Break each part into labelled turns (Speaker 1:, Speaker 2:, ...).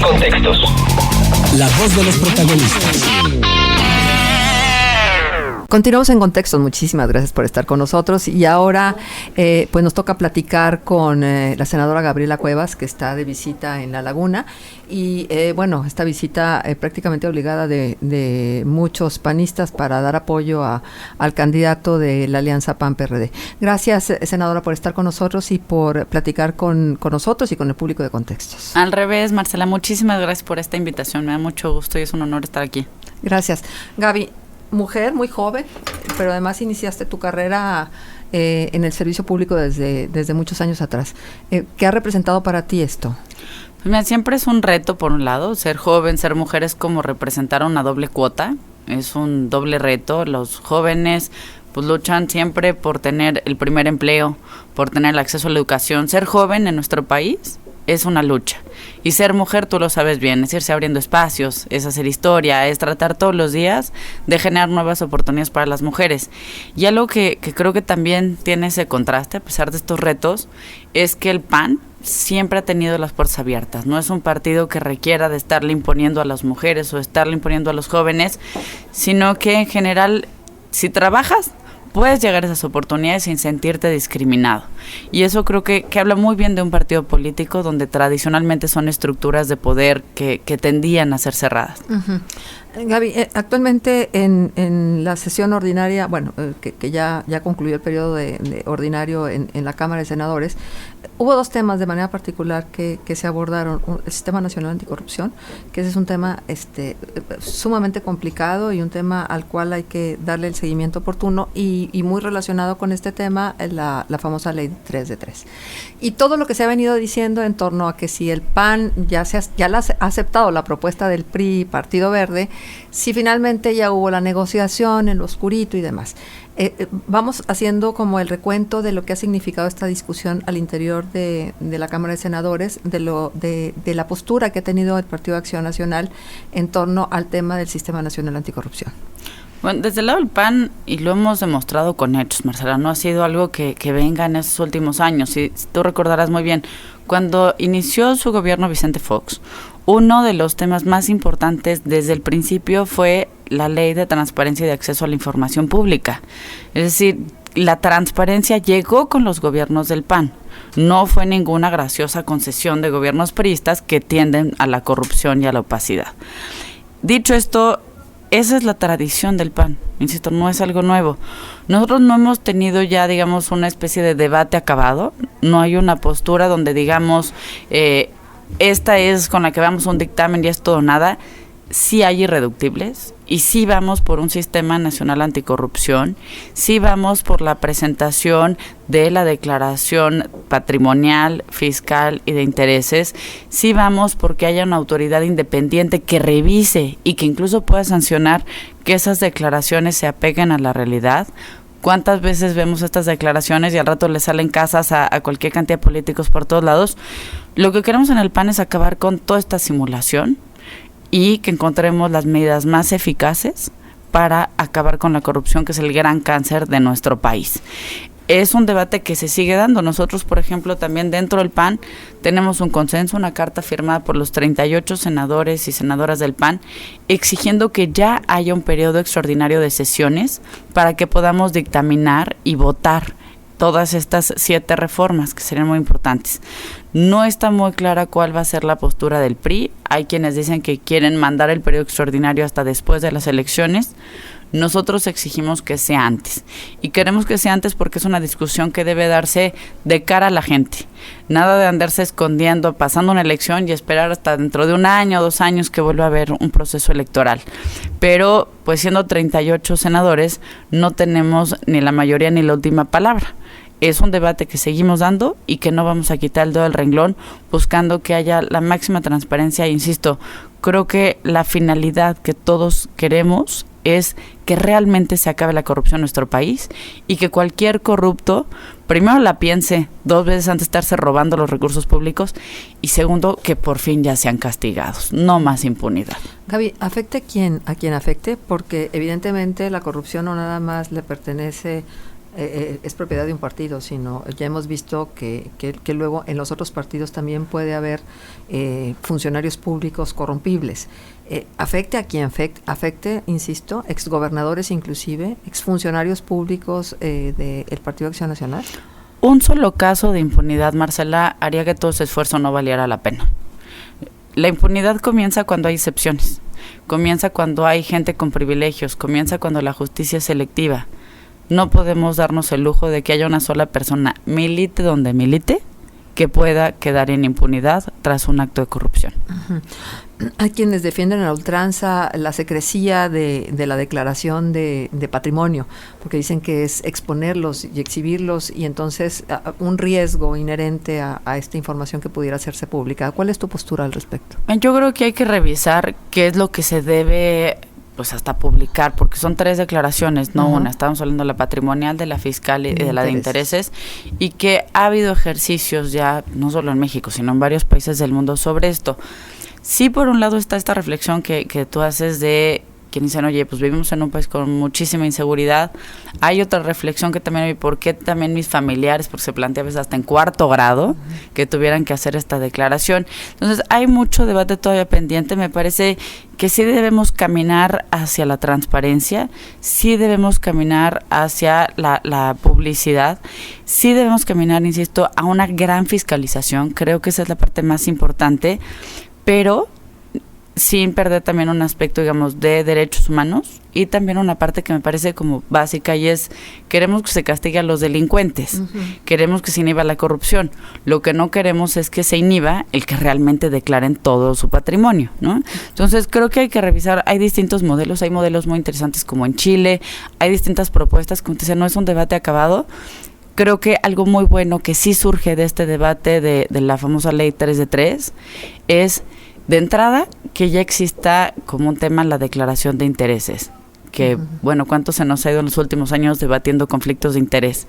Speaker 1: contextos.
Speaker 2: La voz de los protagonistas.
Speaker 3: Continuamos en Contextos. Muchísimas gracias por estar con nosotros. Y ahora pues nos toca platicar con la senadora Gabriela Cuevas, que está de visita en La Laguna. Y bueno, esta visita prácticamente obligada de muchos panistas para dar apoyo al candidato de la Alianza PAN-PRD. Gracias, senadora, por estar con nosotros y por platicar con nosotros y con el público de Contextos.
Speaker 4: Al revés, Marcela, muchísimas gracias por esta invitación. Me da mucho gusto y es un honor estar aquí.
Speaker 3: Gracias. Gaby, mujer muy joven, pero además iniciaste tu carrera en el servicio público desde muchos años atrás. ¿Qué ha representado para ti esto?
Speaker 4: Pues mira, siempre es un reto, por un lado, ser joven, ser mujer es como representar una doble cuota, es un doble reto. Los jóvenes pues luchan siempre por tener el primer empleo, por tener el acceso a la educación. Ser joven en nuestro país es una lucha. Y ser mujer, tú lo sabes bien, es irse abriendo espacios, es hacer historia, es tratar todos los días de generar nuevas oportunidades para las mujeres. Y algo que creo que también tiene ese contraste, a pesar de estos retos, es que el PAN siempre ha tenido las puertas abiertas. No es un partido que requiera de estarle imponiendo a las mujeres o estarle imponiendo a los jóvenes, sino que en general, si trabajas, puedes llegar a esas oportunidades sin sentirte discriminado. Y eso creo que habla muy bien de un partido político donde tradicionalmente son estructuras de poder que tendían a ser cerradas.
Speaker 3: Uh-huh. Gaby, actualmente en la sesión ordinaria, bueno, que ya concluyó el periodo de ordinario en la Cámara de Senadores, hubo dos temas de manera particular que se abordaron. El Sistema Nacional Anticorrupción, que ese es un tema sumamente complicado y un tema al cual hay que darle el seguimiento oportuno, y muy relacionado con este tema, la famosa Ley 3 de 3. Y todo lo que se ha venido diciendo en torno a que si el PAN ya ha aceptado la propuesta del PRI, Partido Verde, si finalmente ya hubo la negociación en lo oscurito y demás. Vamos haciendo como el recuento de lo que ha significado esta discusión al interior de la Cámara de Senadores, de la postura que ha tenido el Partido de Acción Nacional en torno al tema del Sistema Nacional Anticorrupción.
Speaker 4: Bueno, desde el lado del PAN, y lo hemos demostrado con hechos, Marcela, no ha sido algo que venga en estos últimos años. Y tú recordarás muy bien, cuando inició su gobierno Vicente Fox, uno de los temas más importantes desde el principio fue la Ley de Transparencia y de Acceso a la Información Pública. Es decir, la transparencia llegó con los gobiernos del PAN. No fue ninguna graciosa concesión de gobiernos priistas que tienden a la corrupción y a la opacidad. Dicho esto, esa es la tradición del PAN, insisto, no es algo nuevo. Nosotros no hemos tenido ya, digamos, una especie de debate acabado, no hay una postura donde digamos, esta es con la que vamos a un dictamen y es todo o nada. Sí hay irreductibles y sí vamos por un sistema nacional anticorrupción, sí vamos por la presentación de la declaración patrimonial, fiscal y de intereses, sí vamos porque haya una autoridad independiente que revise y que incluso pueda sancionar que esas declaraciones se apeguen a la realidad. ¿Cuántas veces vemos estas declaraciones y al rato le salen casas a cualquier cantidad de políticos por todos lados? Lo que queremos en el PAN es acabar con toda esta simulación y que encontremos las medidas más eficaces para acabar con la corrupción, que es el gran cáncer de nuestro país. Es un debate que se sigue dando. Nosotros, por ejemplo, también dentro del PAN tenemos un consenso, una carta firmada por los 38 senadores y senadoras del PAN, exigiendo que ya haya un periodo extraordinario de sesiones para que podamos dictaminar y votar todas estas 7 reformas que serían muy importantes. No está muy clara cuál va a ser la postura del PRI. Hay quienes dicen que quieren mandar el periodo extraordinario hasta después de las elecciones. Nosotros exigimos que sea antes. Y queremos que sea antes porque es una discusión que debe darse de cara a la gente. Nada de andarse escondiendo, pasando una elección y esperar hasta dentro de 1 año o 2 años que vuelva a haber un proceso electoral. Pero, pues siendo 38 senadores, no tenemos ni la mayoría ni la última palabra. Es un debate que seguimos dando y que no vamos a quitar el dedo del renglón, buscando que haya la máxima transparencia. Insisto, creo que la finalidad que todos queremos es que realmente se acabe la corrupción en nuestro país y que cualquier corrupto, primero la piense 2 veces antes de estarse robando los recursos públicos y segundo, que por fin ya sean castigados, no más impunidad.
Speaker 3: Gaby, afecte a quien afecte, porque evidentemente la corrupción no nada más le pertenece es propiedad de un partido, sino ya hemos visto que luego en los otros partidos también puede haber funcionarios públicos corrompibles. Afecte a quien afecte, insisto, exgobernadores inclusive, exfuncionarios públicos del Partido Acción Nacional.
Speaker 4: Un solo caso de impunidad, Marcela, haría que todo ese esfuerzo no valiera la pena. La impunidad comienza cuando hay excepciones, comienza cuando hay gente con privilegios, comienza cuando la justicia es selectiva. No podemos darnos el lujo de que haya una sola persona, milite donde milite, que pueda quedar en impunidad tras un acto de corrupción.
Speaker 3: Uh-huh. Hay quienes defienden a ultranza la secrecía de la declaración de patrimonio, porque dicen que es exponerlos y exhibirlos y entonces un riesgo inherente a esta información que pudiera hacerse pública. ¿Cuál es tu postura al respecto?
Speaker 4: Yo creo que hay que revisar qué es lo que se debe pues hasta publicar, porque son 3 declaraciones, no una. Estamos hablando de la patrimonial, de la fiscal y de la de intereses, y que ha habido ejercicios ya, no solo en México, sino en varios países del mundo sobre esto. Sí, por un lado está esta reflexión que tú haces de quienes dicen, oye, pues vivimos en un país con muchísima inseguridad. Hay otra reflexión que también hay, ¿por qué también mis familiares, porque se plantea a veces hasta en 4º grado, que tuvieran que hacer esta declaración? Entonces, hay mucho debate todavía pendiente. Me parece que sí debemos caminar hacia la transparencia, sí debemos caminar hacia la publicidad, sí debemos caminar, insisto, a una gran fiscalización. Creo que esa es la parte más importante, pero sin perder también un aspecto, digamos, de derechos humanos y también una parte que me parece como básica, y es, queremos que se castigue a los delincuentes, queremos que se inhiba la corrupción, lo que no queremos es que se inhiba el que realmente declaren todo su patrimonio, ¿no? Entonces creo que hay que revisar, hay distintos modelos, hay modelos muy interesantes como en Chile, hay distintas propuestas, como te decía, no es un debate acabado. Creo que algo muy bueno que sí surge de este debate de la famosa ley 3 de 3 es, de entrada, que ya exista como un tema la declaración de intereses, que, bueno, cuánto se nos ha ido en los últimos años debatiendo conflictos de interés.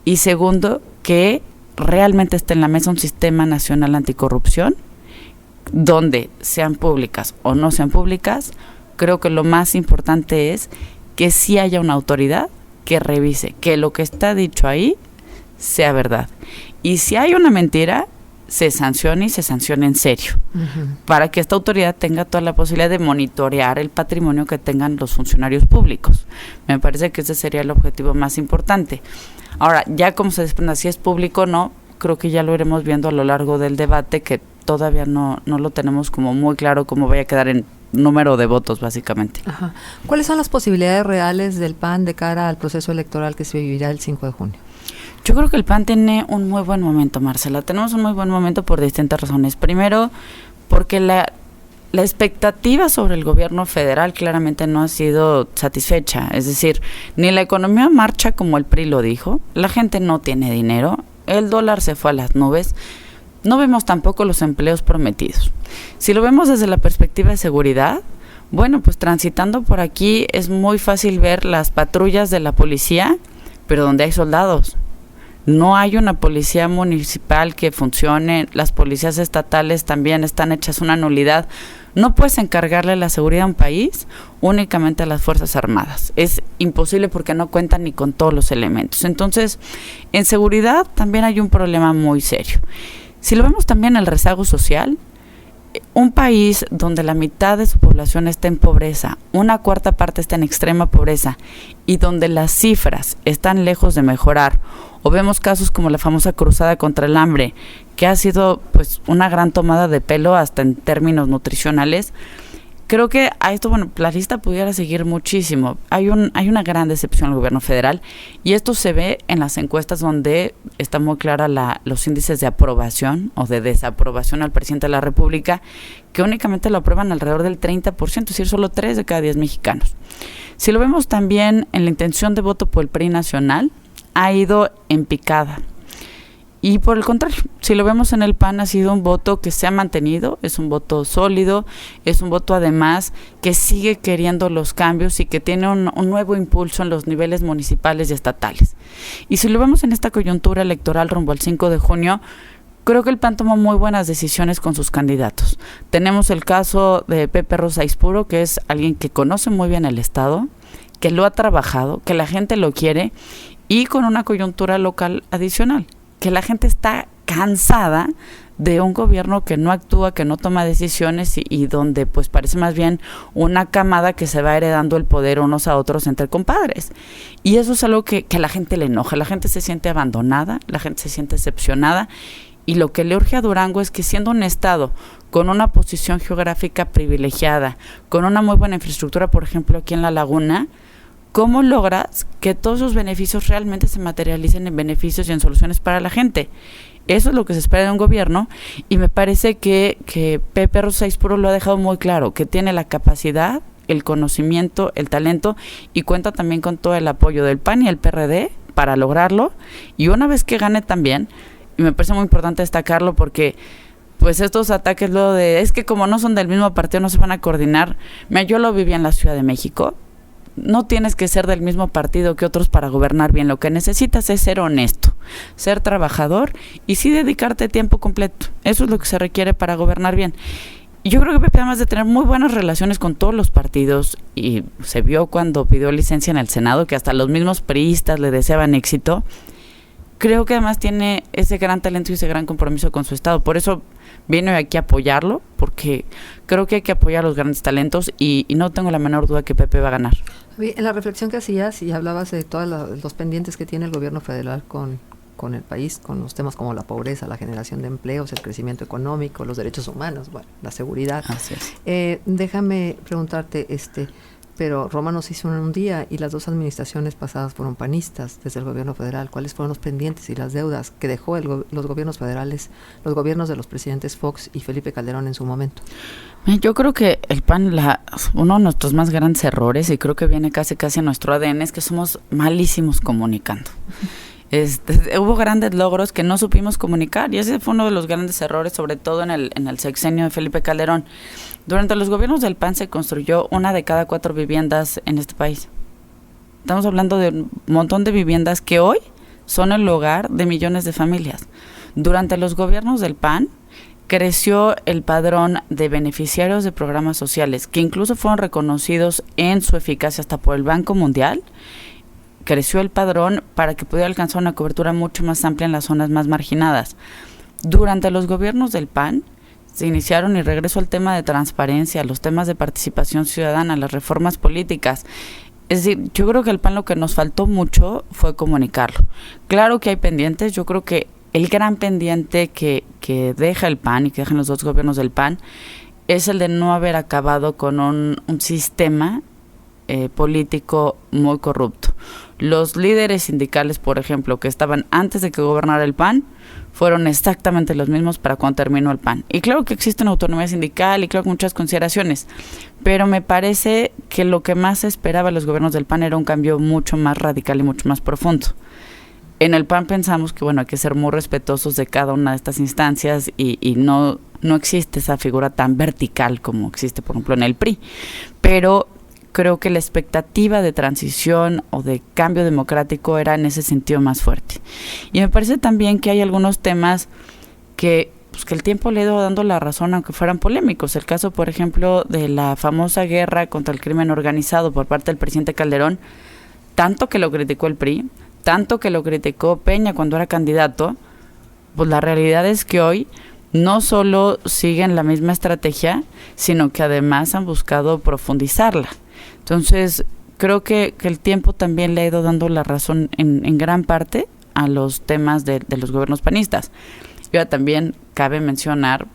Speaker 4: Y segundo, que realmente esté en la mesa un sistema nacional anticorrupción, donde sean públicas o no sean públicas. Creo que lo más importante es que sí haya una autoridad que revise que lo que está dicho ahí sea verdad. Y si hay una mentira, se sancione y se sancione en serio, para que esta autoridad tenga toda la posibilidad de monitorear el patrimonio que tengan los funcionarios públicos. Me parece que ese sería el objetivo más importante. Ahora, ya como se desprenda si es público o no, creo que ya lo iremos viendo a lo largo del debate, que todavía no lo tenemos como muy claro cómo vaya a quedar en número de votos, básicamente.
Speaker 3: Ajá. ¿Cuáles son las posibilidades reales del PAN de cara al proceso electoral que se vivirá el 5 de junio?
Speaker 4: Yo creo que el PAN tiene un muy buen momento, Marcela. Tenemos un muy buen momento por distintas razones. Primero, porque la expectativa sobre el gobierno federal claramente no ha sido satisfecha. Es decir, ni la economía marcha como el PRI lo dijo, la gente no tiene dinero, el dólar se fue a las nubes, no vemos tampoco los empleos prometidos. Si lo vemos desde la perspectiva de seguridad, bueno, pues transitando por aquí es muy fácil ver las patrullas de la policía, pero donde hay soldados. No hay una policía municipal que funcione, las policías estatales también están hechas una nulidad. No puedes encargarle la seguridad a un país únicamente a las Fuerzas Armadas. Es imposible porque no cuentan ni con todos los elementos. Entonces, en seguridad también hay un problema muy serio. Si lo vemos también el rezago social, un país donde la mitad de su población está en pobreza, 1/4 parte está en extrema pobreza y donde las cifras están lejos de mejorar, o vemos casos como la famosa cruzada contra el hambre, que ha sido pues una gran tomada de pelo hasta en términos nutricionales. Creo que a esto, bueno, la lista pudiera seguir muchísimo. Hay una gran decepción al gobierno federal, y esto se ve en las encuestas donde está muy clara los índices de aprobación o de desaprobación al presidente de la República, que únicamente lo aprueban alrededor del 30%, es decir, solo 3 de cada 10 mexicanos. Si lo vemos también en la intención de voto por el PRI nacional, ha ido en picada. Y por el contrario, si lo vemos en el PAN, ha sido un voto que se ha mantenido, es un voto sólido, es un voto además que sigue queriendo los cambios y que tiene un nuevo impulso en los niveles municipales y estatales. Y si lo vemos en esta coyuntura electoral rumbo al 5 de junio, creo que el PAN tomó muy buenas decisiones con sus candidatos. Tenemos el caso de Pepe Rosa Ispuro, que es alguien que conoce muy bien el Estado, que lo ha trabajado, que la gente lo quiere y con una coyuntura local adicional, que la gente está cansada de un gobierno que no actúa, que no toma decisiones y donde pues parece más bien una camada que se va heredando el poder unos a otros entre compadres. Y eso es algo que a la gente le enoja, la gente se siente abandonada, la gente se siente decepcionada, y lo que le urge a Durango es que, siendo un estado con una posición geográfica privilegiada, con una muy buena infraestructura, por ejemplo aquí en La Laguna, ¿cómo logras que todos esos beneficios realmente se materialicen en beneficios y en soluciones para la gente? Eso es lo que se espera de un gobierno, y me parece que Pepe Rosa Íspuro lo ha dejado muy claro, que tiene la capacidad, el conocimiento, el talento, y cuenta también con todo el apoyo del PAN y el PRD para lograrlo. Y una vez que gane también, y me parece muy importante destacarlo porque pues estos ataques luego de, es que como no son del mismo partido no se van a coordinar. Mira, yo lo viví en la Ciudad de México. No tienes que ser del mismo partido que otros para gobernar bien. Lo que necesitas es ser honesto, ser trabajador y sí dedicarte tiempo completo. Eso es lo que se requiere para gobernar bien. Y yo creo que Pepe, además de tener muy buenas relaciones con todos los partidos, y se vio cuando pidió licencia en el Senado, que hasta los mismos priistas le deseaban éxito, creo que además tiene ese gran talento y ese gran compromiso con su estado. Por eso vine aquí a apoyarlo, porque creo que hay que apoyar a los grandes talentos y no tengo la menor duda que Pepe va a ganar.
Speaker 3: En la reflexión que hacías y hablabas de todos los pendientes que tiene el gobierno federal con el país, con los temas como la pobreza, la generación de empleos, el crecimiento económico, los derechos humanos, bueno, la seguridad.
Speaker 4: Así es.
Speaker 3: Déjame preguntarte, pero Roma nos hizo en un día y las dos administraciones pasadas fueron panistas desde el gobierno federal. ¿Cuáles fueron los pendientes y las deudas que dejó los gobiernos federales, los gobiernos de los presidentes Fox y Felipe Calderón en su momento?
Speaker 4: Yo creo que el PAN, uno de nuestros más grandes errores, y creo que viene casi en nuestro ADN, es que somos malísimos comunicando. Hubo grandes logros que no supimos comunicar, y ese fue uno de los grandes errores, sobre todo en el sexenio de Felipe Calderón. Durante los gobiernos del PAN se construyó 1 de cada 4 viviendas en este país. Estamos hablando de un montón de viviendas que hoy son el hogar de millones de familias. Durante los gobiernos del PAN creció el padrón de beneficiarios de programas sociales, que incluso fueron reconocidos en su eficacia hasta por el Banco Mundial. Creció el padrón para que pudiera alcanzar una cobertura mucho más amplia en las zonas más marginadas. Durante los gobiernos del PAN se iniciaron, y regreso al tema de transparencia, los temas de participación ciudadana, las reformas políticas. Es decir, yo creo que al PAN lo que nos faltó mucho fue comunicarlo. Claro que hay pendientes. Yo creo que el gran pendiente que deja el PAN y que dejan los dos gobiernos del PAN es el de no haber acabado con un sistema político muy corrupto. Los líderes sindicales, por ejemplo, que estaban antes de que gobernara el PAN, fueron exactamente los mismos para cuando terminó el PAN. Y claro que existe una autonomía sindical y claro que muchas consideraciones, pero me parece que lo que más se esperaba de los gobiernos del PAN era un cambio mucho más radical y mucho más profundo. En el PAN pensamos que hay que ser muy respetuosos de cada una de estas instancias y no existe esa figura tan vertical como existe, por ejemplo, en el PRI. Pero creo que la expectativa de transición o de cambio democrático era en ese sentido más fuerte. Y me parece también que hay algunos temas que el tiempo le ha ido dando la razón, aunque fueran polémicos. El caso, por ejemplo, de la famosa guerra contra el crimen organizado por parte del presidente Calderón, tanto que lo criticó el PRI, tanto que lo criticó Peña cuando era candidato, pues la realidad es que hoy no solo siguen la misma estrategia, sino que además han buscado profundizarla. Entonces, creo que el tiempo también le ha ido dando la razón en gran parte a los temas de los gobiernos panistas. Y ahora también cabe mencionar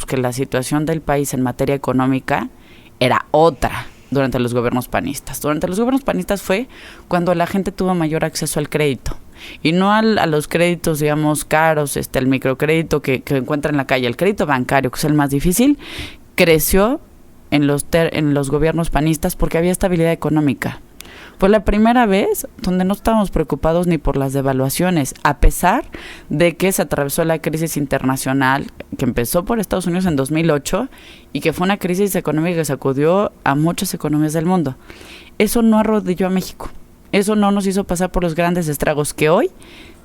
Speaker 4: que la situación del país en materia económica era otra durante los gobiernos panistas. Durante los gobiernos panistas fue cuando la gente tuvo mayor acceso al crédito. Y no a los créditos, digamos, caros, el microcrédito que encuentra en la calle. El crédito bancario, que es el más difícil, creció en los gobiernos panistas porque había estabilidad económica. Fue la primera vez donde no estábamos preocupados ni por las devaluaciones, a pesar de que se atravesó la crisis internacional que empezó por Estados Unidos en 2008 y que fue una crisis económica que sacudió a muchas economías del mundo. Eso no arrodilló a México. Eso no nos hizo pasar por los grandes estragos que hoy,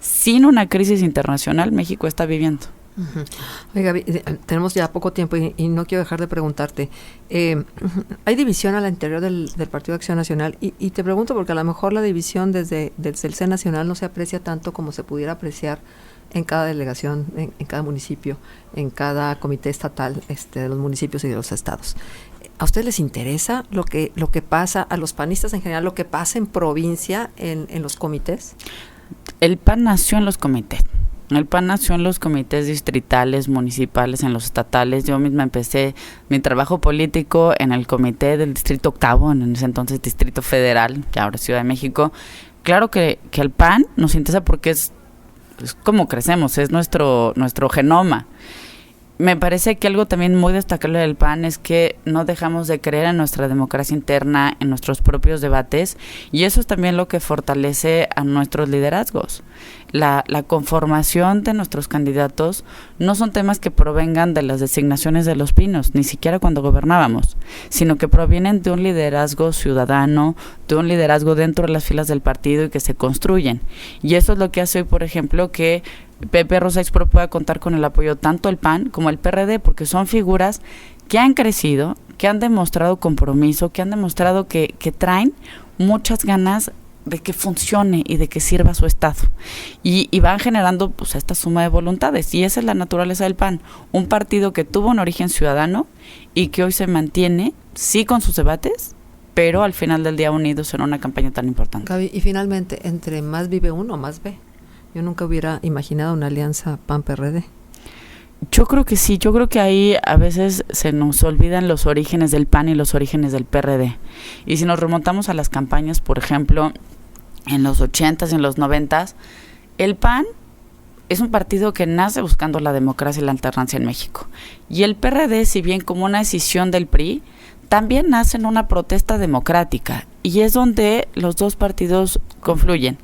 Speaker 4: sin una crisis internacional, México está viviendo.
Speaker 3: Uh-huh. Oye, Gaby, tenemos ya poco tiempo y no quiero dejar de preguntarte. Hay división al interior del Partido Acción Nacional y te pregunto porque a lo mejor la división desde el C Nacional no se aprecia tanto como se pudiera apreciar en cada delegación, en cada municipio, en cada comité estatal de los municipios y de los estados. ¿A ustedes les interesa lo que pasa, a los panistas en general, lo que pasa en provincia, en los comités?
Speaker 4: El PAN nació en los comités. El PAN nació en los comités distritales, municipales, en los estatales. Yo misma empecé mi trabajo político en el comité del Distrito Octavo, en ese entonces Distrito Federal, ya ahora Ciudad de México. Claro que el PAN nos interesa porque es como crecemos, es nuestro genoma. Me parece que algo también muy destacable del PAN es que no dejamos de creer en nuestra democracia interna, en nuestros propios debates, y eso es también lo que fortalece a nuestros liderazgos. La conformación de nuestros candidatos no son temas que provengan de las designaciones de los pinos, ni siquiera cuando gobernábamos, sino que provienen de un liderazgo ciudadano, de un liderazgo dentro de las filas del partido y que se construyen. Y eso es lo que hace hoy, por ejemplo, que Pepe Rosa Expro pueda contar con el apoyo tanto del PAN como el PRD, porque son figuras que han crecido, que han demostrado compromiso, que han demostrado que traen muchas ganas de que funcione y de que sirva a su estado. Y van generando pues esta suma de voluntades, y esa es la naturaleza del PAN, un partido que tuvo un origen ciudadano y que hoy se mantiene, sí con sus debates, pero al final del día unidos en una campaña tan importante.
Speaker 3: Gaby, y finalmente, entre más vive uno, más ve. Yo nunca hubiera imaginado una alianza PAN-PRD.
Speaker 4: Yo creo que sí, yo creo que ahí a veces se nos olvidan los orígenes del PAN y los orígenes del PRD. Y si nos remontamos a las campañas, por ejemplo, en los 80s, en los 90s, el PAN es un partido que nace buscando la democracia y la alternancia en México. Y el PRD, si bien como una decisión del PRI, también nace en una protesta democrática. Y es donde los dos partidos confluyen.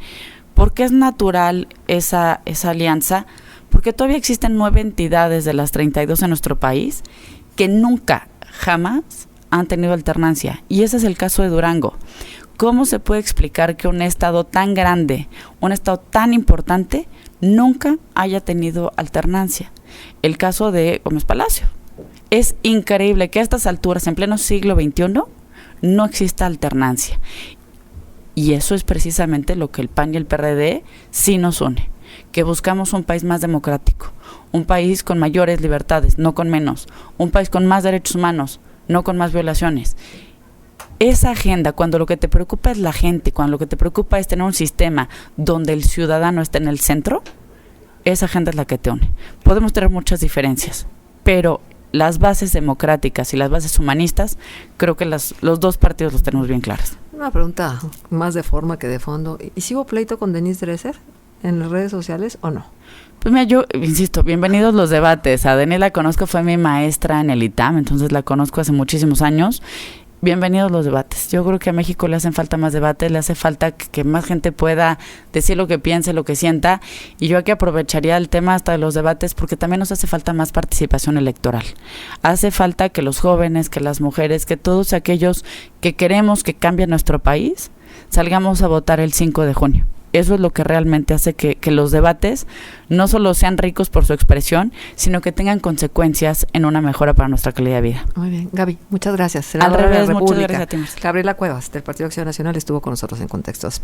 Speaker 4: ¿Por qué es natural esa alianza? Porque todavía existen 9 entidades de las 32 en nuestro país que nunca, jamás han tenido alternancia. Y ese es el caso de Durango. ¿Cómo se puede explicar que un estado tan grande, un estado tan importante, nunca haya tenido alternancia? El caso de Gómez Palacio. Es increíble que a estas alturas, en pleno siglo XXI, no exista alternancia. Y eso es precisamente lo que el PAN y el PRD sí nos une, que buscamos un país más democrático, un país con mayores libertades, no con menos, un país con más derechos humanos, no con más violaciones. Esa agenda, cuando lo que te preocupa es la gente, cuando lo que te preocupa es tener un sistema donde el ciudadano esté en el centro, esa agenda es la que te une. Podemos tener muchas diferencias, pero las bases democráticas y las bases humanistas, creo que los dos partidos los tenemos bien claras.
Speaker 3: Una pregunta más de forma que de fondo. ¿Y si hubo pleito con Denise Dresser en las redes sociales o no?
Speaker 4: Pues mira, yo insisto, bienvenidos los debates. A Denise la conozco, fue mi maestra en el ITAM, entonces la conozco hace muchísimos años. Bienvenidos los debates. Yo creo que a México le hacen falta más debates, le hace falta que más gente pueda decir lo que piense, lo que sienta, y yo aquí aprovecharía el tema hasta de los debates porque también nos hace falta más participación electoral. Hace falta que los jóvenes, que las mujeres, que todos aquellos que queremos que cambie nuestro país, salgamos a votar el 5 de junio. Eso es lo que realmente hace que los debates no solo sean ricos por su expresión, sino que tengan consecuencias en una mejora para nuestra calidad de vida.
Speaker 3: Muy bien, Gaby, muchas gracias.
Speaker 4: Al revés, muchas gracias a ti, Marcela.
Speaker 3: Gabriela Cuevas, del Partido Acción Nacional, estuvo con nosotros en Contextos.